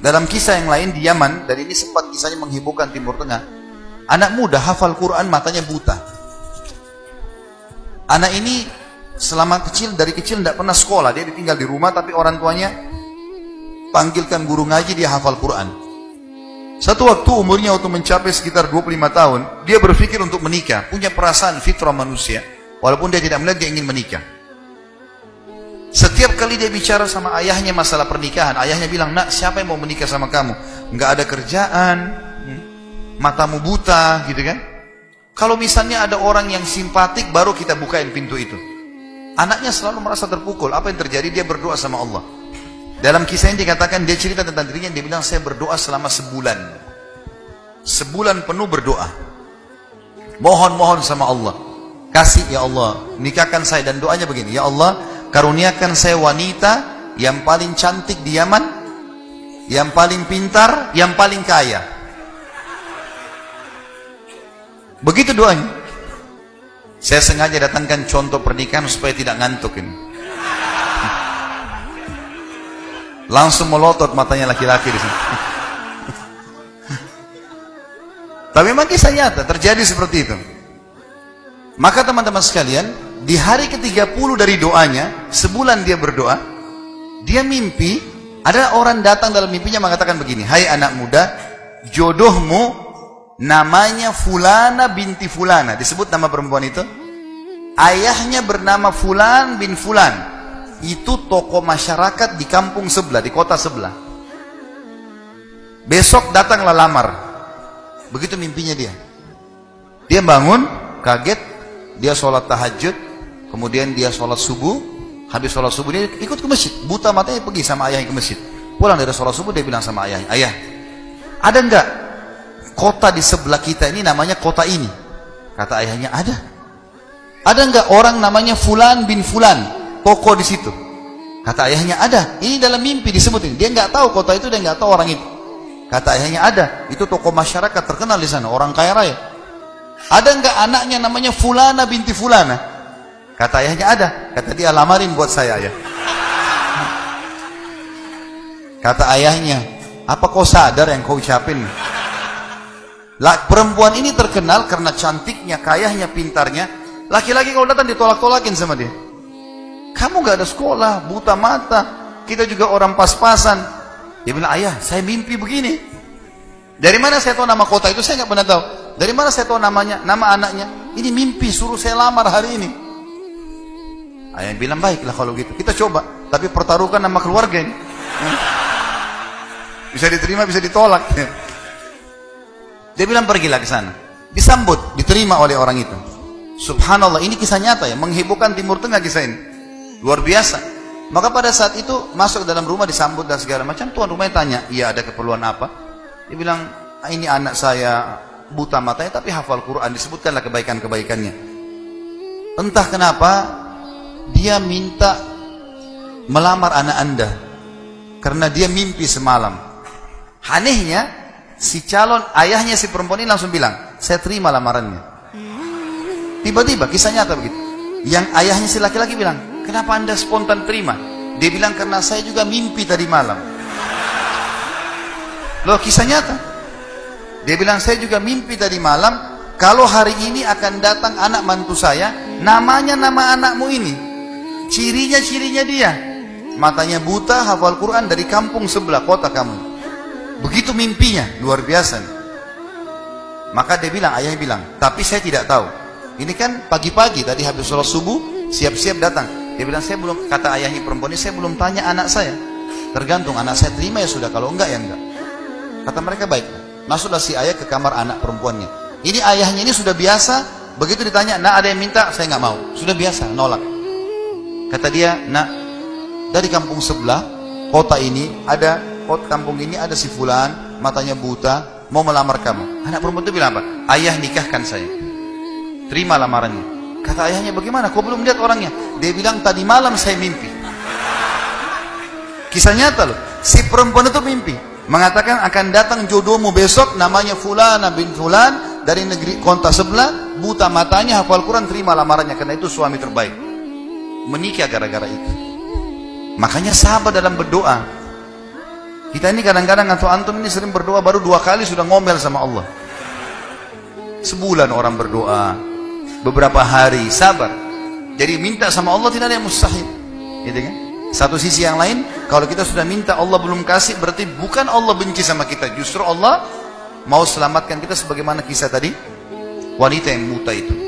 Dalam kisah yang lain di Yaman, dan ini sempat kisahnya menghebohkan Timur Tengah, anak muda hafal Quran, matanya buta. Anak ini dari kecil tidak pernah sekolah, dia ditinggal di rumah, tapi orang tuanya panggilkan guru ngaji, dia hafal Quran. Satu waktu umurnya waktu mencapai sekitar 25 tahun, dia berpikir untuk menikah, punya perasaan fitrah manusia, walaupun dia tidak melihat, dia ingin menikah. Setiap kali dia bicara sama ayahnya masalah pernikahan, ayahnya bilang, nak, siapa yang mau menikah sama kamu? Nggak ada kerjaan, matamu buta, gitu kan? Kalau misalnya ada orang yang simpatik, baru kita bukain pintu itu. Anaknya selalu merasa terpukul. Apa yang terjadi? Dia berdoa sama Allah. Dalam kisah ini dikatakan, dia cerita tentang dirinya, dia bilang, saya berdoa selama sebulan. Sebulan penuh berdoa. Mohon sama Allah. Kasih ya Allah, nikahkan saya. Dan doanya begini, ya Allah, karuniakan saya wanita yang paling cantik di Yaman, yang paling pintar, yang paling kaya. Begitu doanya. Saya sengaja datangkan contoh pernikahan supaya tidak ngantuk ini. Langsung melotot matanya laki-laki di sini. Tapi memang kisah nyata terjadi seperti itu. Maka teman-teman sekalian, di hari ke-30 dari doanya, sebulan dia berdoa, dia mimpi, ada orang datang dalam mimpinya mengatakan begini, hai anak muda, jodohmu namanya Fulana binti Fulana. Disebut nama perempuan itu. Ayahnya bernama Fulan bin Fulan. Itu tokoh masyarakat di kampung sebelah, di kota sebelah. Besok datanglah lamar. Begitu mimpinya dia. Dia bangun, kaget, dia sholat tahajud, kemudian dia sholat subuh. Habis sholat subuh dia ikut ke masjid. Buta matanya pergi sama ayahnya ke masjid. Pulang dari sholat subuh dia bilang sama ayahnya, ayah, ada enggak kota di sebelah kita ini namanya kota ini? Kata ayahnya, ada. Ada enggak orang namanya Fulan bin Fulan, tokoh di situ? Kata ayahnya, ada. Ini dalam mimpi disebutin. Dia enggak tahu kota itu, dia enggak tahu orang itu. Kata ayahnya, ada. Itu tokoh masyarakat terkenal di sana, orang kaya raya. Ada enggak anaknya namanya Fulana binti Fulana? Kata ayahnya, ada. Kata dia, lamarin buat saya, ayah. Kata ayahnya, apa kau sadar yang kau ucapin? Perempuan ini terkenal karena cantiknya, kayahnya, pintarnya. Laki-laki kalau datang ditolak-tolakin sama dia. Kamu gak ada sekolah, buta mata, kita juga orang pas-pasan. Dia bilang, ayah, saya mimpi begini. Dari mana saya tahu nama kota itu? Saya gak pernah tahu. Dari mana saya tahu namanya, nama anaknya? Ini mimpi, suruh saya lamar hari ini. Ayah bilang, baiklah kalau gitu, kita coba. Tapi pertaruhkan nama keluarga ini. Bisa diterima, bisa ditolak. Dia bilang, pergilah ke sana. Disambut, diterima oleh orang itu. Subhanallah, ini kisah nyata ya, menghebohkan Timur Tengah kisah ini. Luar biasa. Maka pada saat itu masuk ke dalam rumah, disambut dan segala macam. Tuan rumahnya tanya, iya ada keperluan apa? Dia bilang, ini anak saya buta matanya tapi hafal Quran. Disebutkanlah kebaikan-kebaikannya. Entah kenapa dia minta melamar anak anda karena dia mimpi semalam. Anehnya, si calon ayahnya si perempuan ini langsung bilang, saya terima lamarannya. Tiba-tiba kisah nyata begitu. Yang ayahnya si laki-laki bilang, kenapa anda spontan terima? Dia bilang, karena saya juga mimpi tadi malam. Loh, kisah nyata. Dia bilang, saya juga mimpi tadi malam, kalau hari ini akan datang anak mantu saya, namanya nama anakmu ini. Cirinya dia. Matanya buta, hafal Quran, dari kampung sebelah kota kamu. Begitu mimpinya, luar biasa. Maka dia bilang, ayahnya bilang, tapi saya tidak tahu. Ini kan pagi-pagi tadi habis sholat subuh, siap-siap datang. Dia bilang, saya belum, kata ayahnya perempuan ini, saya belum tanya anak saya. Tergantung, anak saya terima ya sudah, kalau enggak ya enggak. Kata mereka, baik. Masuklah si ayah ke kamar anak perempuannya. Ini ayahnya ini sudah biasa, begitu ditanya, nak ada yang minta, saya nggak mau. Sudah biasa, nolak. Kata dia, nak, dari kampung sebelah, kota ini ada, kampung ini ada si Fulan, matanya buta, mau melamar kamu. Anak perempuan itu bilang apa? Ayah nikahkan saya. Terima lamarannya. Kata ayahnya, bagaimana? Kau belum lihat orangnya? Dia bilang, tadi malam saya mimpi. Kisah nyata loh. Si perempuan itu mimpi. Mengatakan akan datang jodohmu besok, namanya Fulana bin Fulan, dari negeri kota sebelah, buta matanya, hafal Quran, terima lamarannya. Karena itu suami terbaik. Menikah gara-gara itu. Makanya sahabat dalam berdoa. Kita ini kadang-kadang atau antum ini sering berdoa baru 2 kali sudah ngomel sama Allah. Sebulan orang berdoa, beberapa hari, sabar. Jadi minta sama Allah tidak ada yang mustahil, gitu kan? Satu sisi yang lain, kalau kita sudah minta Allah belum kasih, berarti bukan Allah benci sama kita, justru Allah mau selamatkan kita sebagaimana kisah tadi wanita yang buta itu.